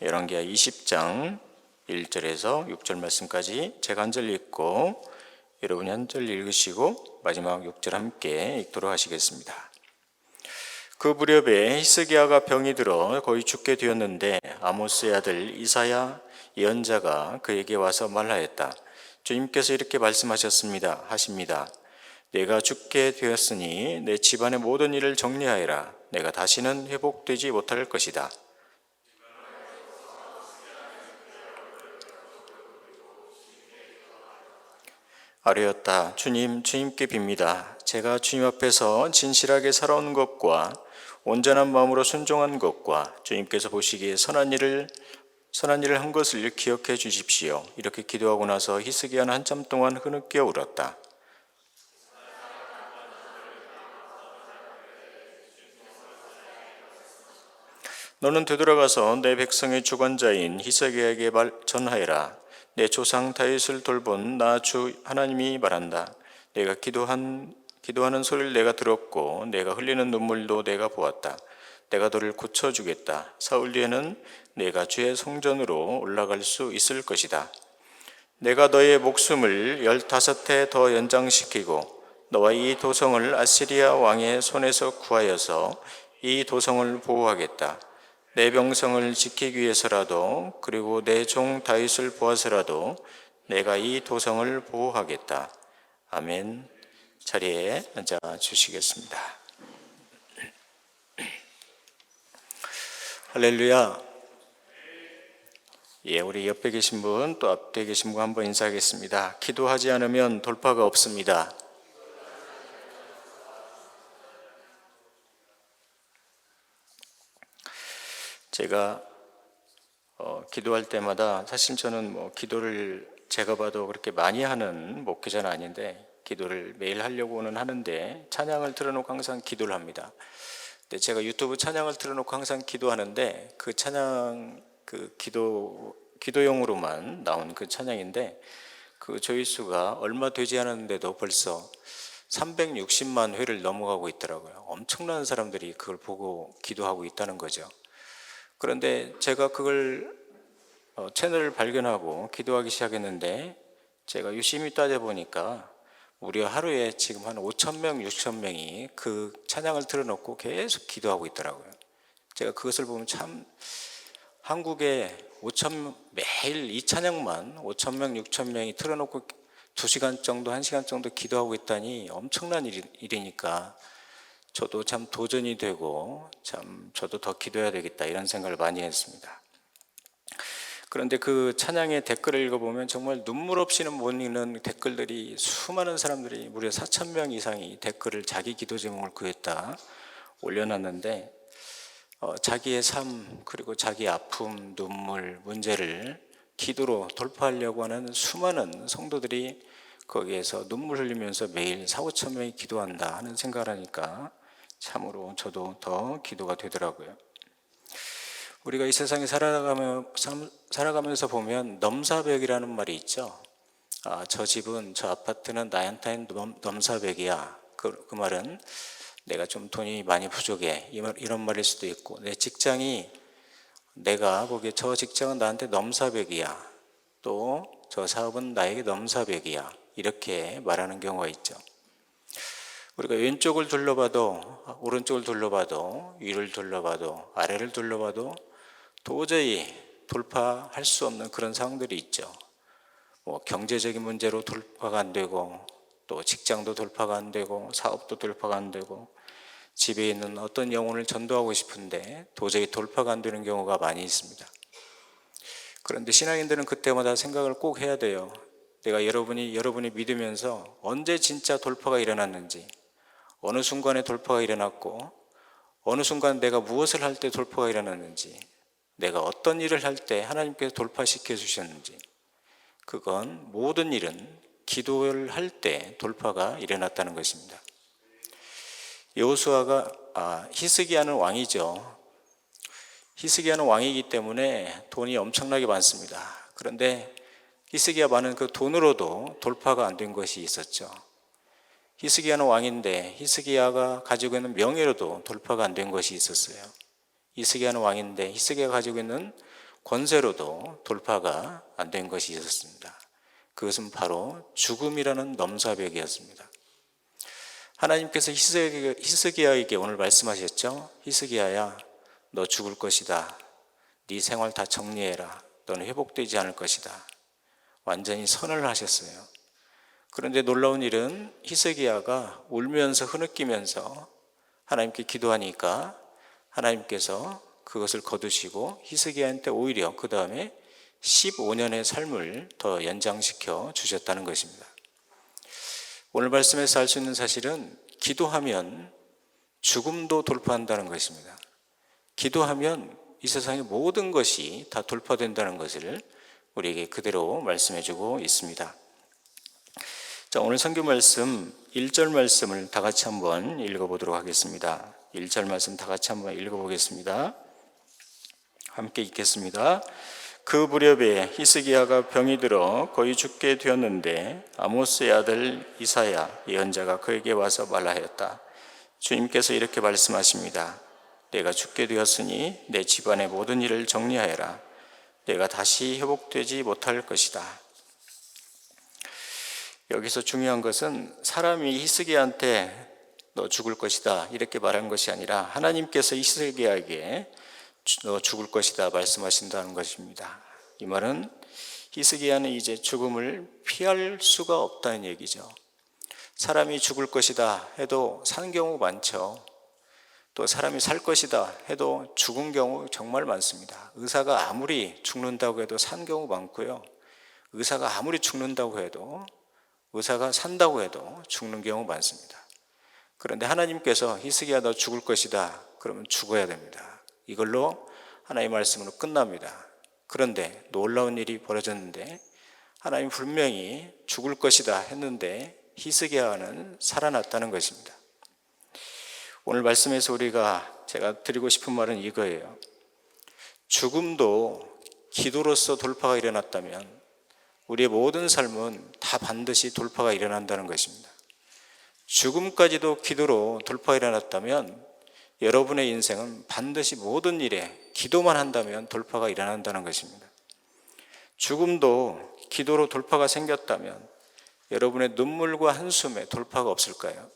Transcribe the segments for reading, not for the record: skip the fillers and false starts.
열왕기하 20장 1절에서 6절 말씀까지 제가 한 절 읽고 여러분이 한 절 읽으시고 마지막 6절 함께 읽도록 하시겠습니다. 그 무렵에 히스기야가 병이 들어 거의 죽게 되었는데 아모스의 아들 이사야 예언자가 그에게 와서 말하였다. 주님께서 이렇게 하십니다. 내가 죽게 되었으니 내 집안의 모든 일을 정리하여라. 내가 다시는 회복되지 못할 것이다. 아뢰었다. 주님께 빕니다. 제가 주님 앞에서 진실하게 살아온 것과 온전한 마음으로 순종한 것과 주님께서 보시기에 선한 일을 한 것을 기억해 주십시오. 이렇게 기도하고 나서 히스기야는 한참 동안 흐느껴 울었다. 너는 되돌아가서 내 백성의 주관자인 히스기야에게 전하여라. 내 조상 다윗을 돌본 나 주 하나님이 말한다. 내가 기도하는 소리를 내가 들었고 내가 흘리는 눈물도 내가 보았다. 내가 너를 고쳐주겠다. 사울 뒤에는 내가 주의 성전으로 올라갈 수 있을 것이다. 내가 너의 목숨을 15해 더 연장시키고 너와 이 도성을 아시리아 왕의 손에서 구하여서 이 도성을 보호하겠다. 내 병성을 지키기 위해서라도 그리고 내 종 다윗을 보아서라도 내가 이 도성을 보호하겠다. 아멘. 자리에 앉아 주시겠습니다. 할렐루야. 우리 옆에 계신 분 또 앞에 계신 분 한번 인사하겠습니다. 기도하지 않으면 돌파가 없습니다. 제가 기도할 때마다 사실 저는 기도를 제가 봐도 그렇게 많이 하는 목회자는 아닌데 기도를 매일 하려고는 하는데 찬양을 틀어놓고 항상 기도를 합니다. 근데 제가 유튜브 찬양을 틀어놓고 항상 기도하는데 그 찬양 기도용으로만 나온 그 찬양인데 그 조회수가 얼마 되지 않았는데도 벌써 360만 회를 넘어가고 있더라고요. 엄청난 사람들이 그걸 보고 기도하고 있다는 거죠. 그런데 제가 그걸 채널을 발견하고 기도하기 시작했는데 제가 유심히 따져보니까 무려 하루에 지금 한 5,000명, 6,000명이 그 찬양을 틀어놓고 계속 기도하고 있더라고요. 제가 그것을 보면 참 한국에 매일 이 찬양만 5,000명, 6,000명이 틀어놓고 2시간 정도, 1시간 정도 기도하고 있다니 엄청난 일이니까 저도 참 도전이 되고 참 저도 더 기도해야 되겠다 이런 생각을 많이 했습니다. 그런데 그 찬양의 댓글을 읽어보면 정말 눈물 없이는 못 읽는 댓글들이 수많은 사람들이 무려 4,000명 이상이 댓글을 자기 기도 제목을 구했다 올려놨는데 자기의 삶 그리고 자기 아픔, 눈물, 문제를 기도로 돌파하려고 하는 수많은 성도들이 거기에서 눈물 흘리면서 매일 4,000~5,000명이 기도한다 하는 생각을 하니까 참으로 저도 더 기도가 되더라고요. 우리가 이 세상에 살아가면서 보면 넘사벽이라는 말이 있죠. 저 집은, 저 아파트는 나한테는 넘사벽이야. 그 말은 내가 좀 돈이 많이 부족해 이런 말일 수도 있고, 내 직장이 내가 보기에 저 직장은 나한테 넘사벽이야. 또 저 사업은 나에게 넘사벽이야. 이렇게 말하는 경우가 있죠. 우리가 왼쪽을 둘러봐도 오른쪽을 둘러봐도 위를 둘러봐도 아래를 둘러봐도 도저히 돌파할 수 없는 그런 상황들이 있죠. 경제적인 문제로 돌파가 안 되고 또 직장도 돌파가 안 되고 사업도 돌파가 안 되고 집에 있는 어떤 영혼을 전도하고 싶은데 도저히 돌파가 안 되는 경우가 많이 있습니다. 그런데 신앙인들은 그때마다 생각을 꼭 해야 돼요. 내가 여러분이 믿으면서 언제 진짜 돌파가 일어났는지, 어느 순간에 돌파가 일어났고 어느 순간 내가 무엇을 할 때 돌파가 일어났는지, 내가 어떤 일을 할 때 하나님께서 돌파시켜 주셨는지, 그건 모든 일은 기도를 할 때 돌파가 일어났다는 것입니다. 히스기야는 왕이죠. 히스기야는 왕이기 때문에 돈이 엄청나게 많습니다. 그런데 히스기야 많은 그 돈으로도 돌파가 안 된 것이 있었죠. 히스기야는 왕인데 히스기야가 가지고 있는 명예로도 돌파가 안 된 것이 있었어요. 히스기야는 왕인데 히스기야가 가지고 있는 권세로도 돌파가 안 된 것이 있었습니다. 그것은 바로 죽음이라는 넘사벽이었습니다. 하나님께서 히스기야에게 오늘 말씀하셨죠. 히스기야야, 너 죽을 것이다. 네 생활 다 정리해라. 너는 회복되지 않을 것이다. 완전히 선언을 하셨어요. 그런데 놀라운 일은 히스기야가 울면서 흐느끼면서 하나님께 기도하니까 하나님께서 그것을 거두시고 히스기야한테 오히려 그 다음에 15년의 삶을 더 연장시켜 주셨다는 것입니다. 오늘 말씀에서 알 수 있는 사실은 기도하면 죽음도 돌파한다는 것입니다. 기도하면 이 세상의 모든 것이 다 돌파된다는 것을 우리에게 그대로 말씀해 주고 있습니다. 자, 오늘 성경 말씀 1절 말씀을 다 같이 한번 읽어보도록 하겠습니다. 1절 말씀 다 같이 한번 읽어보겠습니다. 함께 읽겠습니다. 그 무렵에 히스기야가 병이 들어 거의 죽게 되었는데 아모스의 아들 이사야 예언자가 그에게 와서 말하였다. 주님께서 이렇게 말씀하십니다. 내가 죽게 되었으니 내 집안의 모든 일을 정리하여라. 내가 다시 회복되지 못할 것이다. 여기서 중요한 것은 사람이 히스기야한테 너 죽을 것이다 이렇게 말한 것이 아니라 하나님께서 히스기야에게 너 죽을 것이다 말씀하신다는 것입니다. 이 말은 히스기야는 이제 죽음을 피할 수가 없다는 얘기죠. 사람이 죽을 것이다 해도 사는 경우 많죠. 또 사람이 살 것이다 해도 죽은 경우 정말 많습니다. 의사가 아무리 죽는다고 해도 산 경우 많고요. 의사가 아무리 죽는다고 해도 의사가 산다고 해도 죽는 경우 많습니다. 그런데 하나님께서 히스기야 너 죽을 것이다 그러면 죽어야 됩니다. 이걸로 하나님의 말씀으로 끝납니다. 그런데 놀라운 일이 벌어졌는데 하나님 분명히 죽을 것이다 했는데 히스기야는 살아났다는 것입니다. 오늘 말씀에서 제가 드리고 싶은 말은 이거예요. 죽음도 기도로서 돌파가 일어났다면 우리의 모든 삶은 다 반드시 돌파가 일어난다는 것입니다. 죽음까지도 기도로 돌파가 일어났다면 여러분의 인생은 반드시 모든 일에 기도만 한다면 돌파가 일어난다는 것입니다. 죽음도 기도로 돌파가 생겼다면 여러분의 눈물과 한숨에 돌파가 없을까요?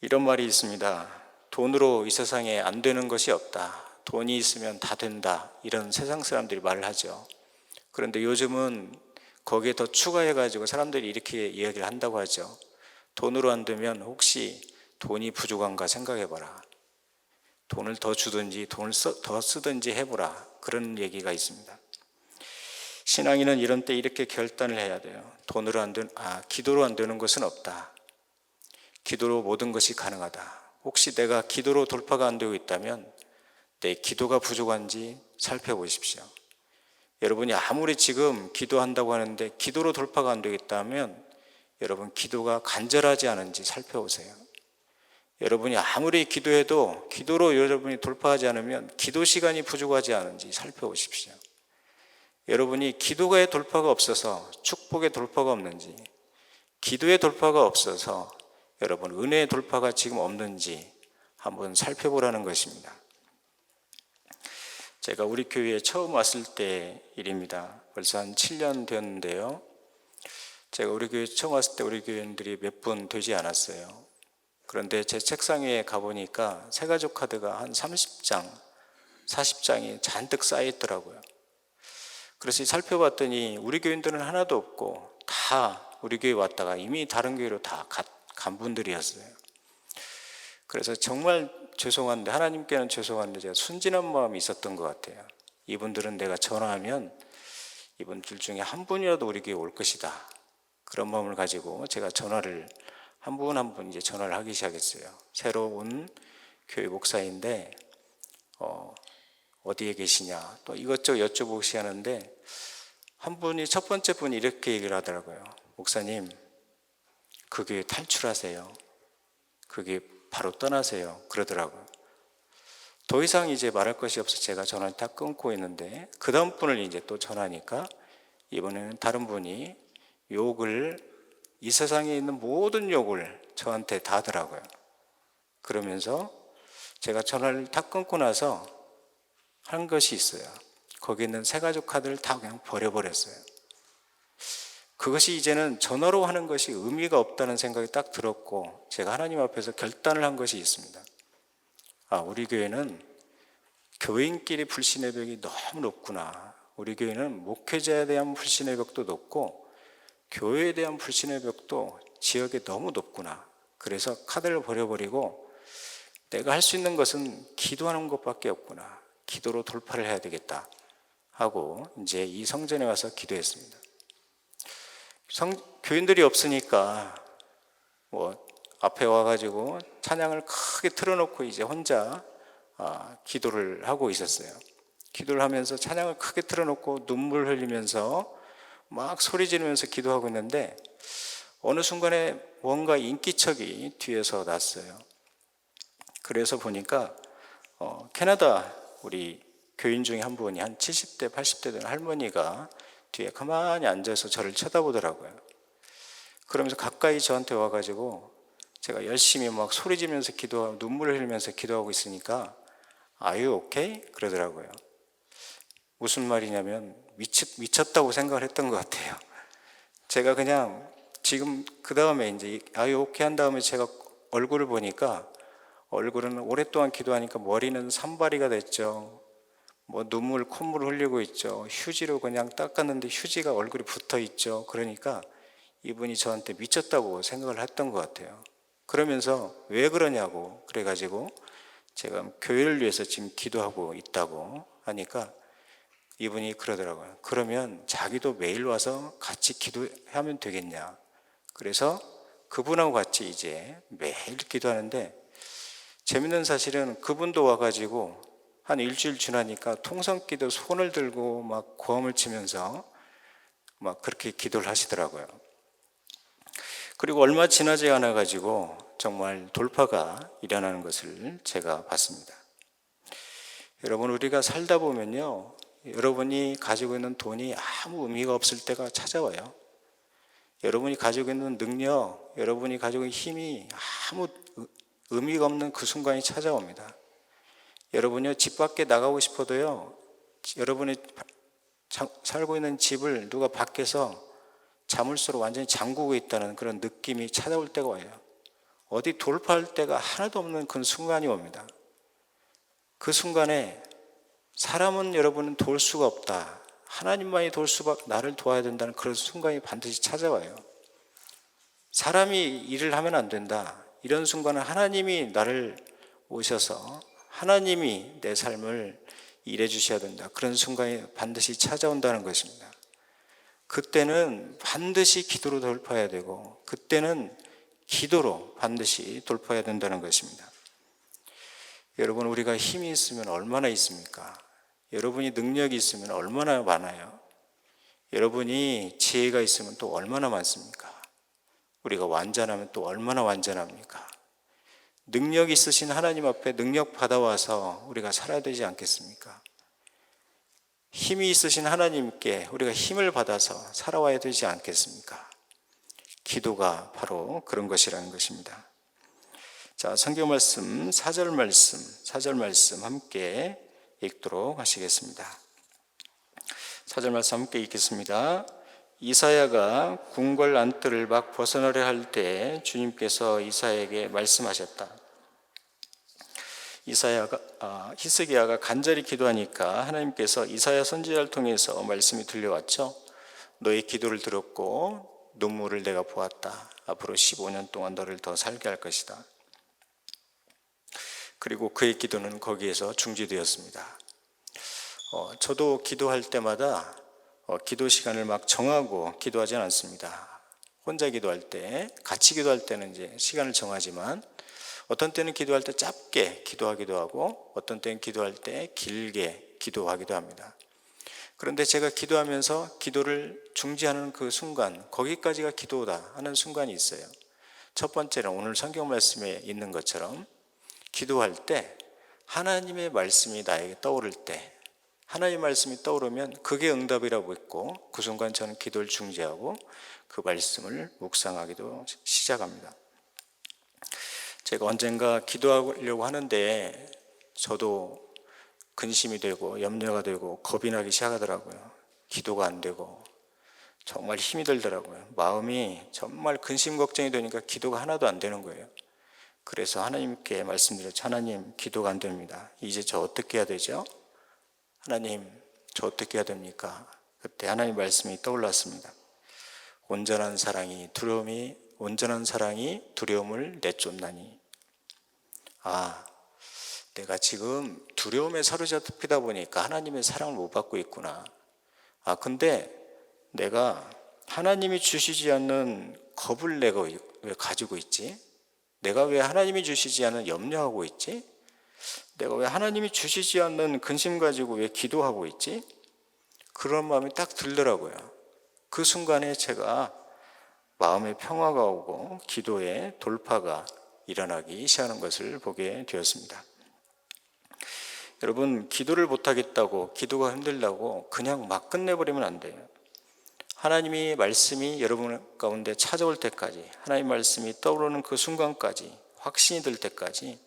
이런 말이 있습니다. 돈으로 이 세상에 안 되는 것이 없다. 돈이 있으면 다 된다. 이런 세상 사람들이 말을 하죠. 그런데 요즘은 거기에 더 추가해가지고 사람들이 이렇게 이야기를 한다고 하죠. 돈으로 안 되면 혹시 돈이 부족한가 생각해봐라. 돈을 더 주든지 돈을 더 쓰든지 해보라. 그런 얘기가 있습니다. 신앙인은 이런 때 이렇게 결단을 해야 돼요. 기도로 안 되는 것은 없다. 기도로 모든 것이 가능하다. 혹시 내가 기도로 돌파가 안 되고 있다면 내 기도가 부족한지 살펴보십시오. 여러분이 아무리 지금 기도한다고 하는데 기도로 돌파가 안 되고 있다면 여러분 기도가 간절하지 않은지 살펴보세요. 여러분이 아무리 기도해도 기도로 여러분이 돌파하지 않으면 기도 시간이 부족하지 않은지 살펴보십시오. 여러분이 기도의 돌파가 없어서 축복의 돌파가 없는지, 기도의 돌파가 없어서 여러분 은혜의 돌파가 지금 없는지 한번 살펴보라는 것입니다. 제가 우리 교회에 처음 왔을 때 일입니다. 벌써 한 7년 되었는데요. 제가 우리 교회에 처음 왔을 때 우리 교인들이 몇 분 되지 않았어요. 그런데 제 책상 위에 가보니까 새가족 카드가 한 30장, 40장이 잔뜩 쌓여있더라고요. 그래서 살펴봤더니 우리 교인들은 하나도 없고 다 우리 교회 왔다가 이미 다른 교회로 다 간 분들이었어요. 그래서 정말 죄송한데, 하나님께는 죄송한데 제가 순진한 마음이 있었던 것 같아요. 이분들은 내가 전화하면 이분들 중에 한 분이라도 우리 교회 올 것이다. 그런 마음을 가지고 제가 전화를 한 분 한 분 이제 전화를 하기 시작했어요. 새로 온 교회 목사인데 어디에 계시냐 또 이것저것 여쭤보시 하는데 한 분이 첫 번째 분이 이렇게 얘기를 하더라고요. 목사님, 그 교회 탈출하세요. 그 교회 바로 떠나세요. 그러더라고요. 더 이상 이제 말할 것이 없어 제가 전화를 다 끊고 있는데 그 다음 분을 이제 또 전화하니까 이번에는 다른 분이 이 세상에 있는 모든 욕을 저한테 다 하더라고요. 그러면서 제가 전화를 다 끊고 나서 한 것이 있어요. 거기 있는 새가족 카드를 다 그냥 버려버렸어요. 그것이 이제는 전화로 하는 것이 의미가 없다는 생각이 딱 들었고, 제가 하나님 앞에서 결단을 한 것이 있습니다. 우리 교회는 교인끼리 불신의 벽이 너무 높구나. 우리 교회는 목회자에 대한 불신의 벽도 높고 교회에 대한 불신의 벽도 지역에 너무 높구나. 그래서 카드를 버려버리고 내가 할 수 있는 것은 기도하는 것밖에 없구나. 기도로 돌파를 해야 되겠다 하고 이제 이 성전에 와서 기도했습니다. 교인들이 없으니까 앞에 와가지고 찬양을 크게 틀어놓고 이제 혼자 기도를 하고 있었어요. 기도를 하면서 찬양을 크게 틀어놓고 눈물 흘리면서 막 소리 지르면서 기도하고 있는데 어느 순간에 뭔가 인기척이 뒤에서 났어요. 그래서 보니까 캐나다 우리 교인 중에 한 분이 한 70대 80대 된 할머니가 뒤에 가만히 앉아서 저를 쳐다보더라고요. 그러면서 가까이 저한테 와가지고 제가 열심히 막 소리 지르면서 기도하고 눈물을 흘리면서 기도하고 있으니까 Are you okay? 그러더라고요. 무슨 말이냐면 미쳤다고 생각을 했던 것 같아요. 제가 그냥 지금 그 다음에 이제 Are you okay? 한 다음에 제가 얼굴을 보니까 얼굴은 오랫동안 기도하니까 머리는 산발이가 됐죠. 눈물 콧물을 흘리고 있죠. 휴지로 그냥 닦았는데 휴지가 얼굴에 붙어 있죠. 그러니까 이분이 저한테 미쳤다고 생각을 했던 것 같아요. 그러면서 왜 그러냐고 그래가지고 제가 교회를 위해서 지금 기도하고 있다고 하니까 이분이 그러더라고요. 그러면 자기도 매일 와서 같이 기도하면 되겠냐. 그래서 그분하고 같이 이제 매일 기도하는데 재밌는 사실은 그분도 와가지고 한 일주일 지나니까 통성기도 손을 들고 막 고함을 치면서 막 그렇게 기도를 하시더라고요. 그리고 얼마 지나지 않아 가지고 정말 돌파가 일어나는 것을 제가 봤습니다. 여러분, 우리가 살다 보면요, 여러분이 가지고 있는 돈이 아무 의미가 없을 때가 찾아와요. 여러분이 가지고 있는 능력, 여러분이 가지고 있는 힘이 아무 의미가 없는 그 순간이 찾아옵니다. 여러분이 집 밖에 나가고 싶어도요, 여러분이 살고 있는 집을 누가 밖에서 자물쇠로 완전히 잠그고 있다는 그런 느낌이 찾아올 때가 와요. 어디 돌파할 데가 하나도 없는 그 순간이 옵니다. 그 순간에 사람은 여러분은 도울 수가 없다. 하나님만이 도울 수밖에, 나를 도와야 된다는 그런 순간이 반드시 찾아와요. 사람이 일을 하면 안 된다. 이런 순간은 하나님이 나를 오셔서 하나님이 내 삶을 일해 주셔야 된다. 그런 순간이 반드시 찾아온다는 것입니다. 그때는 반드시 기도로 돌파해야 되고 그때는 기도로 반드시 돌파해야 된다는 것입니다. 여러분, 우리가 힘이 있으면 얼마나 있습니까? 여러분이 능력이 있으면 얼마나 많아요? 여러분이 지혜가 있으면 또 얼마나 많습니까? 우리가 완전하면 또 얼마나 완전합니까? 능력 있으신 하나님 앞에 능력 받아와서 우리가 살아야 되지 않겠습니까? 힘이 있으신 하나님께 우리가 힘을 받아서 살아와야 되지 않겠습니까? 기도가 바로 그런 것이라는 것입니다. 자, 성경 말씀 4절 말씀 함께 읽도록 하시겠습니다. 4절 말씀 함께 읽겠습니다. 이사야가 궁궐 안뜰을 막 벗어나려 할 때 주님께서 이사야에게 말씀하셨다. 히스기야가 간절히 기도하니까 하나님께서 이사야 선지자를 통해서 말씀이 들려왔죠. 너의 기도를 들었고 눈물을 내가 보았다. 앞으로 15년 동안 너를 더 살게 할 것이다. 그리고 그의 기도는 거기에서 중지되었습니다. 저도 기도할 때마다 기도 시간을 막 정하고 기도하지는 않습니다. 혼자 기도할 때, 같이 기도할 때는 이제 시간을 정하지만 어떤 때는 기도할 때 짧게 기도하기도 하고 어떤 때는 기도할 때 길게 기도하기도 합니다. 그런데 제가 기도하면서 기도를 중지하는 그 순간, 거기까지가 기도다 하는 순간이 있어요. 첫 번째는 오늘 성경 말씀에 있는 것처럼 기도할 때 하나님의 말씀이 나에게 떠오를 때, 하나님의 말씀이 떠오르면 그게 응답이라고 믿고 그 순간 저는 기도를 중지하고 그 말씀을 묵상하기도 시작합니다. 제가 언젠가 기도하려고 하는데 저도 근심이 되고 염려가 되고 겁이 나기 시작하더라고요. 기도가 안 되고 정말 힘이 들더라고요. 마음이 정말 근심 걱정이 되니까 기도가 하나도 안 되는 거예요. 그래서 하나님께 말씀드렸죠. 하나님, 기도가 안 됩니다. 이제 저 어떻게 해야 되죠? 하나님, 저 어떻게 해야 됩니까? 그때 하나님 말씀이 떠올랐습니다. 온전한 사랑이 두려움을 내쫓나니. 내가 지금 두려움에 사로잡히다 보니까 하나님의 사랑을 못 받고 있구나. 근데 내가 하나님이 주시지 않는 겁을 내가 왜 가지고 있지? 내가 왜 하나님이 주시지 않는 염려하고 있지? 내가 왜 하나님이 주시지 않는 근심 가지고 왜 기도하고 있지? 그런 마음이 딱 들더라고요. 그 순간에 제가 마음의 평화가 오고 기도의 돌파가 일어나기 시작하는 것을 보게 되었습니다. 여러분, 기도를 못하겠다고, 기도가 힘들다고 그냥 막 끝내버리면 안 돼요. 하나님의 말씀이 여러분 가운데 찾아올 때까지, 하나님의 말씀이 떠오르는 그 순간까지, 확신이 들 때까지,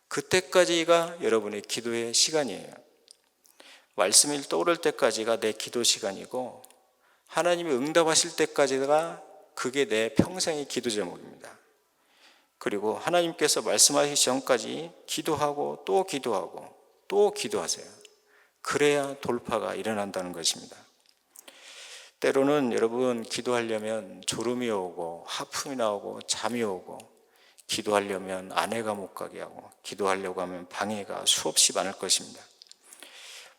그때까지가 여러분의 기도의 시간이에요. 말씀이 떠오를 때까지가 내 기도 시간이고, 하나님이 응답하실 때까지가 그게 내 평생의 기도 제목입니다. 그리고 하나님께서 말씀하시기 전까지 기도하고 또 기도하고 또 기도하세요. 그래야 돌파가 일어난다는 것입니다. 때로는 여러분, 기도하려면 졸음이 오고 하품이 나오고 잠이 오고, 기도하려면 아내가 못 가게 하고, 기도하려고 하면 방해가 수없이 많을 것입니다.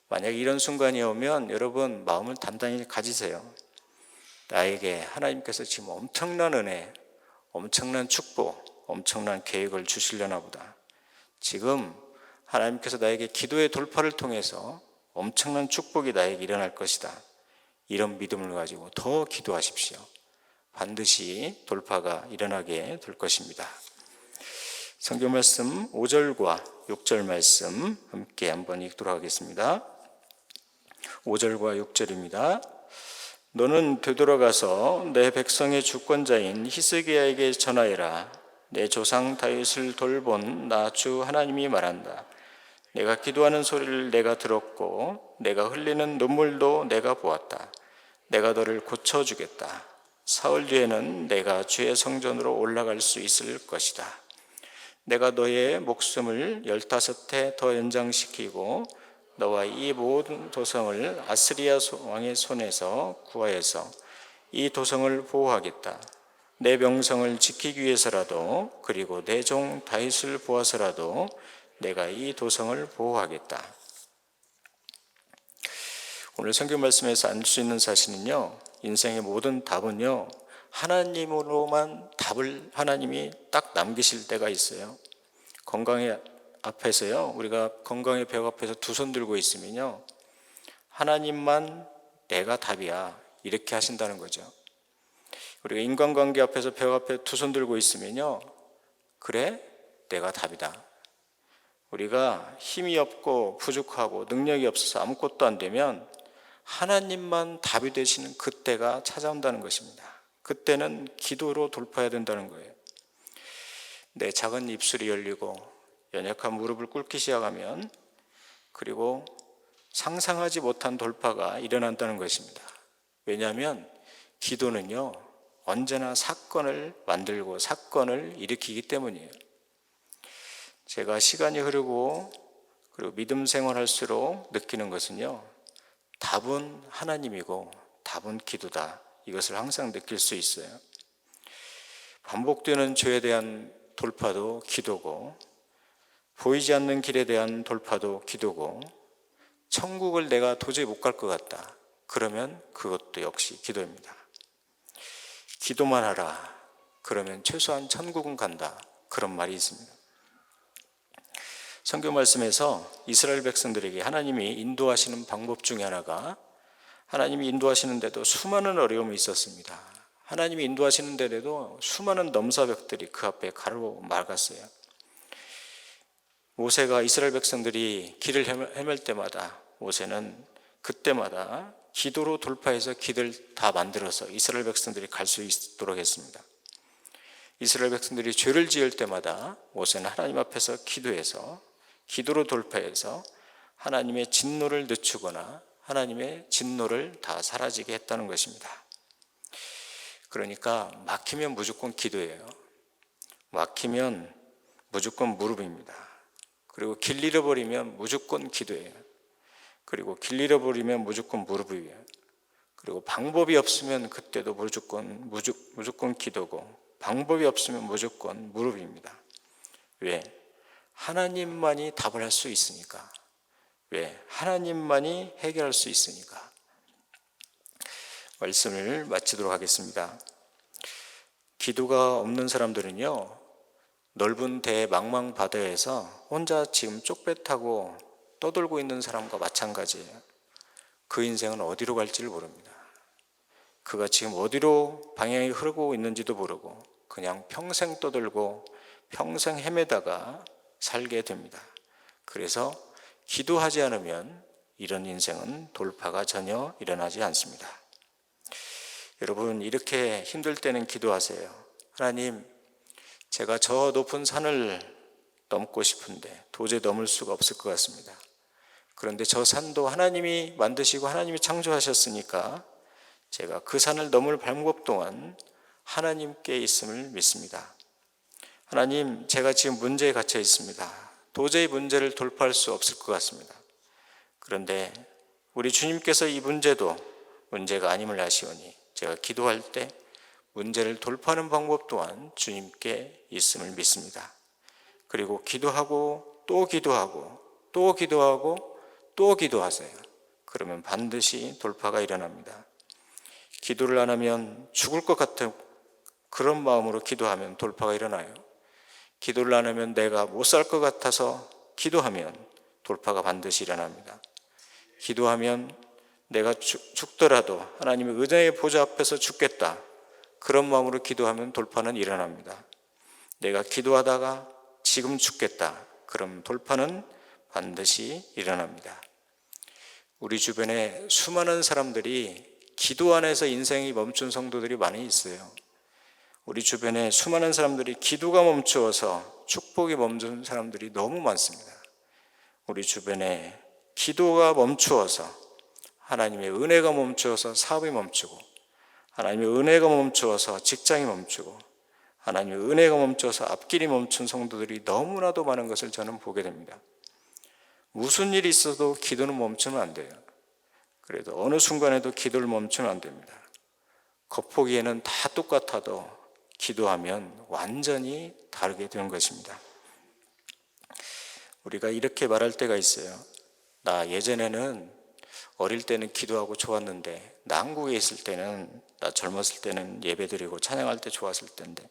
만약 이런 순간이 오면 여러분, 마음을 단단히 가지세요. 나에게 하나님께서 지금 엄청난 은혜, 엄청난 축복, 엄청난 계획을 주시려나 보다. 지금 하나님께서 나에게 기도의 돌파를 통해서 엄청난 축복이 나에게 일어날 것이다. 이런 믿음을 가지고 더 기도하십시오. 반드시 돌파가 일어나게 될 것입니다. 성경 말씀 5절과 6절 말씀 함께 한번 읽도록 하겠습니다. 5절과 6절입니다. 너는 되돌아가서 내 백성의 주권자인 히스기야에게 전하여라. 내 조상 다윗을 돌본 나 주 하나님이 말한다. 내가 기도하는 소리를 내가 들었고 내가 흘리는 눈물도 내가 보았다. 내가 너를 고쳐주겠다. 사흘 뒤에는 내가 주의 성전으로 올라갈 수 있을 것이다. 내가 너의 목숨을 15해 더 연장시키고 너와 이 모든 도성을 아스리야 왕의 손에서 구하여서 이 도성을 보호하겠다. 내 명성을 지키기 위해서라도, 그리고 내 종 다윗을 보아서라도 내가 이 도성을 보호하겠다. 오늘 성경 말씀에서 알 수 있는 사실은요, 인생의 모든 답은요, 하나님으로만 답을 하나님이 딱 남기실 때가 있어요. 건강의 앞에서요, 우리가 건강의 벽 앞에서 두 손 들고 있으면요, 하나님만 내가 답이야, 이렇게 하신다는 거죠. 우리가 인간관계 앞에서 벽 앞에 두 손 들고 있으면요, 그래, 내가 답이다. 우리가 힘이 없고 부족하고 능력이 없어서 아무것도 안 되면 하나님만 답이 되시는 그때가 찾아온다는 것입니다. 그때는 기도로 돌파해야 된다는 거예요. 내 작은 입술이 열리고 연약한 무릎을 꿇기 시작하면, 그리고 상상하지 못한 돌파가 일어난다는 것입니다. 왜냐하면 기도는요, 언제나 사건을 만들고 사건을 일으키기 때문이에요. 제가 시간이 흐르고 그리고 믿음 생활할수록 느끼는 것은요, 답은 하나님이고 답은 기도다. 이것을 항상 느낄 수 있어요. 반복되는 죄에 대한 돌파도 기도고, 보이지 않는 길에 대한 돌파도 기도고, 천국을 내가 도저히 못 갈 것 같다. 그러면 그것도 역시 기도입니다. 기도만 하라. 그러면 최소한 천국은 간다. 그런 말이 있습니다. 성경 말씀에서 이스라엘 백성들에게 하나님이 인도하시는 방법 중에 하나가, 하나님이 인도하시는데도 수많은 어려움이 있었습니다. 하나님이 인도하시는데도 수많은 넘사벽들이 그 앞에 가로막았어요. 모세가 이스라엘 백성들이 길을 헤맬 때마다 모세는 그때마다 기도로 돌파해서 길을 다 만들어서 이스라엘 백성들이 갈 수 있도록 했습니다. 이스라엘 백성들이 죄를 지을 때마다 모세는 하나님 앞에서 기도해서, 기도로 돌파해서 하나님의 진노를 늦추거나 하나님의 진노를 다 사라지게 했다는 것입니다. 그러니까 막히면 무조건 기도예요. 막히면 무조건 무릎입니다. 그리고 길 잃어버리면 무조건 기도예요. 그리고 길 잃어버리면 무조건 무릎이에요. 그리고 방법이 없으면 그때도 무조건 기도고, 방법이 없으면 무조건 무릎입니다. 왜? 하나님만이 답을 할 수 있으니까. 왜? 하나님만이 해결할 수 있으니까. 말씀을 마치도록 하겠습니다. 기도가 없는 사람들은요, 넓은 대망망 바다에서 혼자 지금 쪽배 타고 떠돌고 있는 사람과 마찬가지예요. 그 인생은 어디로 갈지를 모릅니다. 그가 지금 어디로 방향이 흐르고 있는지도 모르고 그냥 평생 떠들고 평생 헤매다가 살게 됩니다. 그래서 기도하지 않으면 이런 인생은 돌파가 전혀 일어나지 않습니다. 여러분, 이렇게 힘들 때는 기도하세요. 하나님, 제가 저 높은 산을 넘고 싶은데 도저히 넘을 수가 없을 것 같습니다. 그런데 저 산도 하나님이 만드시고 하나님이 창조하셨으니까 제가 그 산을 넘을 방법 또한 하나님께 있음을 믿습니다. 하나님, 제가 지금 문제에 갇혀 있습니다. 도저히 문제를 돌파할 수 없을 것 같습니다. 그런데 우리 주님께서 이 문제도 문제가 아님을 아시오니 제가 기도할 때 문제를 돌파하는 방법 또한 주님께 있음을 믿습니다. 그리고 기도하고 또 기도하고 또 기도하고 또 기도하세요. 그러면 반드시 돌파가 일어납니다. 기도를 안 하면 죽을 것 같은 그런 마음으로 기도하면 돌파가 일어나요. 기도를 안 하면 내가 못 살 것 같아서 기도하면 돌파가 반드시 일어납니다. 기도하면 내가 죽더라도 하나님의 은혜의 보좌 앞에서 죽겠다, 그런 마음으로 기도하면 돌파는 일어납니다. 내가 기도하다가 지금 죽겠다, 그럼 돌파는 반드시 일어납니다. 우리 주변에 수많은 사람들이 기도 안에서 인생이 멈춘 성도들이 많이 있어요. 우리 주변에 수많은 사람들이 기도가 멈추어서 축복이 멈춘 사람들이 너무 많습니다. 우리 주변에 기도가 멈추어서, 하나님의 은혜가 멈추어서 사업이 멈추고, 하나님의 은혜가 멈추어서 직장이 멈추고, 하나님의 은혜가 멈춰서 앞길이 멈춘 성도들이 너무나도 많은 것을 저는 보게 됩니다. 무슨 일이 있어도 기도는 멈추면 안 돼요. 그래도 어느 순간에도 기도를 멈추면 안 됩니다. 겉보기에는 다 똑같아도 기도하면 완전히 다르게 되는 것입니다. 우리가 이렇게 말할 때가 있어요. 나 예전에는 어릴 때는 기도하고 좋았는데, 나 한국에 있을 때는, 나 젊었을 때는 예배드리고 찬양할 때 좋았을 텐데,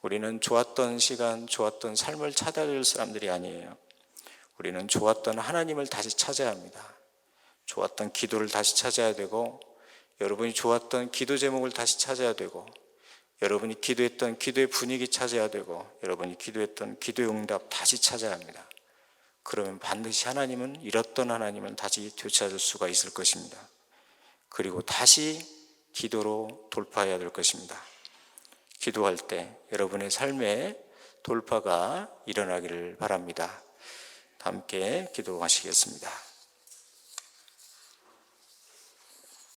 우리는 좋았던 시간, 좋았던 삶을 찾아야 될 사람들이 아니에요. 우리는 좋았던 하나님을 다시 찾아야 합니다. 좋았던 기도를 다시 찾아야 되고, 여러분이 좋았던 기도 제목을 다시 찾아야 되고, 여러분이 기도했던 기도의 분위기 찾아야 되고, 여러분이 기도했던 기도의 응답 다시 찾아야 합니다. 그러면 반드시 하나님은, 잃었던 하나님을 다시 되찾을 수가 있을 것입니다. 그리고 다시 기도로 돌파해야 될 것입니다. 기도할 때 여러분의 삶에 돌파가 일어나기를 바랍니다. 함께 기도하시겠습니다.